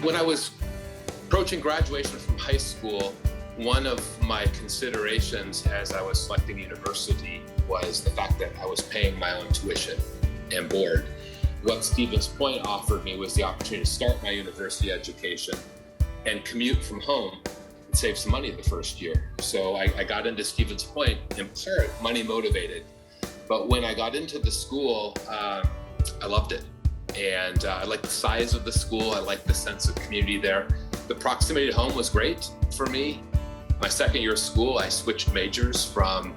When I was approaching graduation from high school, one of my considerations as I was selecting university was the fact that I was paying my own tuition and board. What Stevens Point offered me was the opportunity to start my university education and commute from home and save some money the first year. So I got into Stevens Point in part money motivated. But when I got into the school, I loved it. And I liked the size of the school. I liked the sense of community there. The proximity to home was great for me. My second year of school, I switched majors from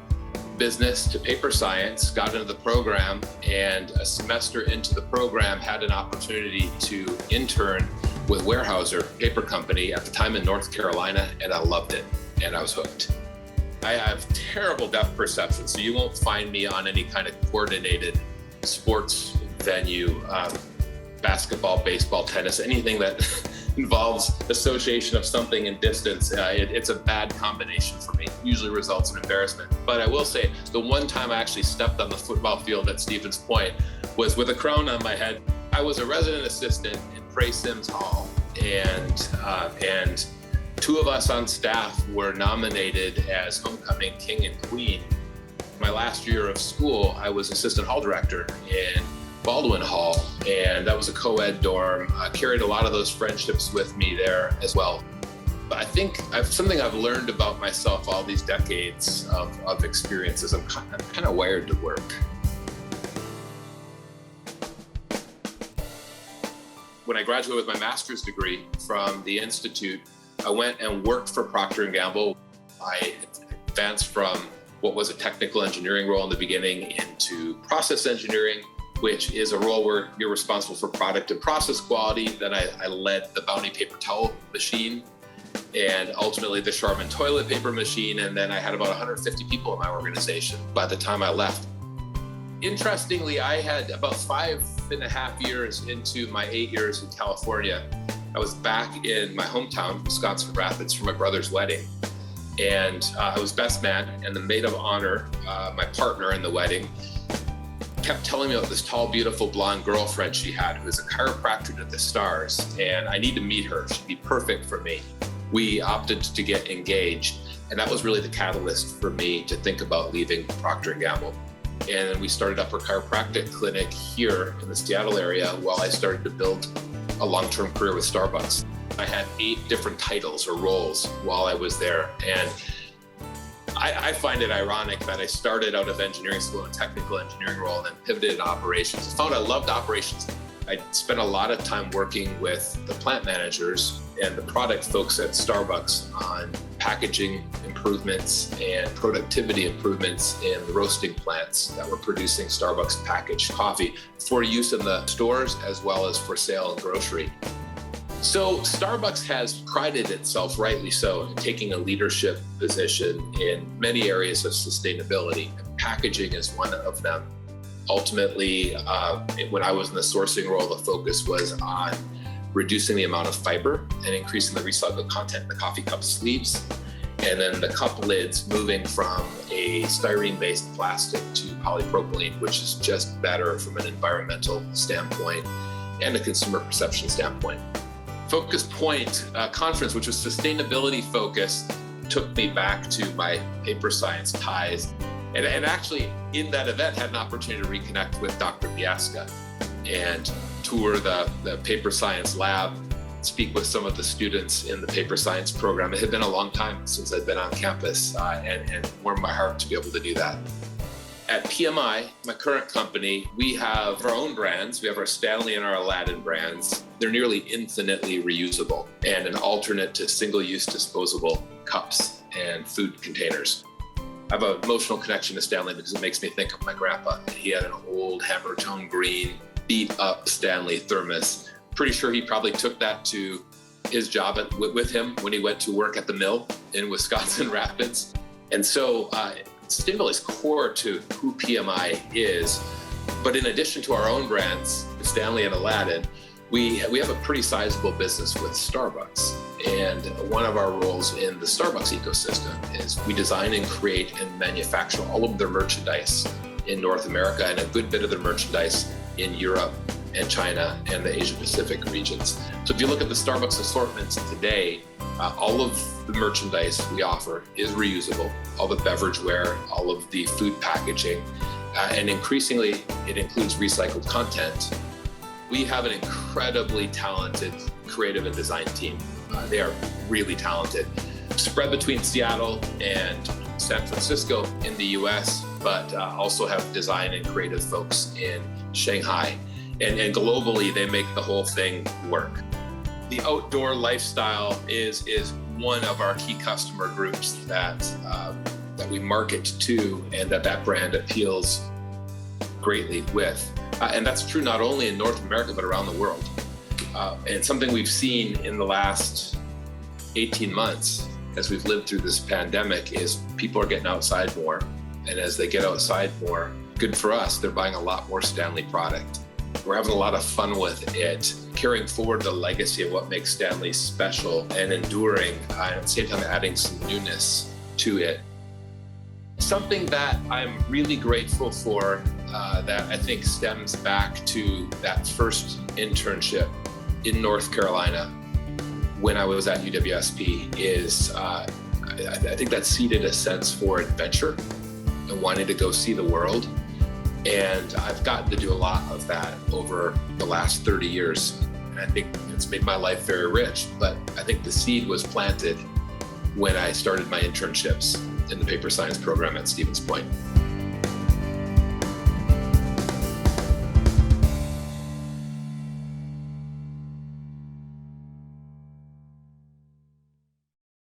business to paper science, got into the program, and a semester into the program had an opportunity to intern with Weyerhaeuser Paper Company at the time in North Carolina, and I loved it, and I was hooked. I have terrible depth perception, so you won't find me on any kind of coordinated sports venue, basketball, baseball, tennis, anything that involves association of something in distance. It's a bad combination for me. It usually results in embarrassment. But I will say, the one time I actually stepped on the football field at Stevens Point was with a crown on my head. I was a resident assistant in Prey Sims Hall, and two of us on staff were nominated as homecoming king and queen. My last year of school, I was assistant hall director in Baldwin Hall, and that was a co-ed dorm. I carried a lot of those friendships with me there as well. But I think something I've learned about myself all these decades of experiences. I'm kind of wired to work. When I graduated with my master's degree from the Institute, I went and worked for Procter & Gamble. I advanced from what was a technical engineering role in the beginning into process engineering, which is a role where you're responsible for product and process quality. Then I led the Bounty paper towel machine and ultimately the Charmin toilet paper machine. And then I had about 150 people in my organization by the time I left. Interestingly, I had about 5.5 years into my 8 years in California. I was back in my hometown, Wisconsin Rapids, for my brother's wedding. And I was best man, and the maid of honor, my partner in the wedding, kept telling me about this tall, beautiful blonde girlfriend she had who was a chiropractor to the stars, and I need to meet her. She'd be perfect for me. We opted to get engaged, and that was really the catalyst for me to think about leaving Procter & Gamble. And we started up our chiropractic clinic here in the Seattle area while I started to build a long-term career with Starbucks. I had 8 different titles or roles while I was there, and I find it ironic that I started out of engineering school in a technical engineering role and then pivoted into operations. I found I loved operations. I spent a lot of time working with the plant managers and the product folks at Starbucks on packaging improvements and productivity improvements in the roasting plants that were producing Starbucks packaged coffee for use in the stores as well as for sale in grocery. So Starbucks has prided itself, rightly so, in taking a leadership position in many areas of sustainability. Packaging is one of them. Ultimately, when I was in the sourcing role, the focus was on reducing the amount of fiber and increasing the recycled content in the coffee cup sleeves. And then the cup lids moving from a styrene-based plastic to polypropylene, which is just better from an environmental standpoint and a consumer perception standpoint. Focus Point conference, which was sustainability focused, took me back to my paper science ties. And actually, in that event, had an opportunity to reconnect with Dr. Biasca and tour the paper science lab, speak with some of the students in the paper science program. It had been a long time since I'd been on campus, and warmed my heart to be able to do that. At PMI, my current company, we have our own brands. We have our Stanley and our Aladdin brands. They're nearly infinitely reusable and an alternate to single-use disposable cups and food containers. I have an emotional connection to Stanley because it makes me think of my grandpa. He had an old hammer tone green, beat up Stanley thermos. Pretty sure he probably took that to his job with him when he went to work at the mill in Wisconsin Rapids. And so sustainability is core to who PMI is. But in addition to our own brands, Stanley and Aladdin, we have a pretty sizable business with Starbucks. And one of our roles in the Starbucks ecosystem is we design and create and manufacture all of their merchandise in North America and a good bit of their merchandise in Europe and China and the Asia Pacific regions. So if you look at the Starbucks assortments today, all of the merchandise we offer is reusable, all the beverageware, all of the food packaging, and increasingly it includes recycled content. We have an incredibly talented creative and design team. They are really talented, spread between Seattle and San Francisco in the US, but also have design and creative folks in Shanghai. And globally, they make the whole thing work. The outdoor lifestyle is one of our key customer groups that we market to and that brand appeals greatly with. And that's true not only in North America, but around the world. And something we've seen in the last 18 months as we've lived through this pandemic is people are getting outside more. And as they get outside more, good for us, they're buying a lot more Stanley product. We're having a lot of fun with it, carrying forward the legacy of what makes Stanley special and enduring, and at the same time adding some newness to it. Something that I'm really grateful for that I think stems back to that first internship in North Carolina when I was at UWSP is I think that seeded a sense for adventure and wanting to go see the world. And I've gotten to do a lot of that over the last 30 years. And I think it's made my life very rich, but I think the seed was planted when I started my internships in the paper science program at Stevens Point.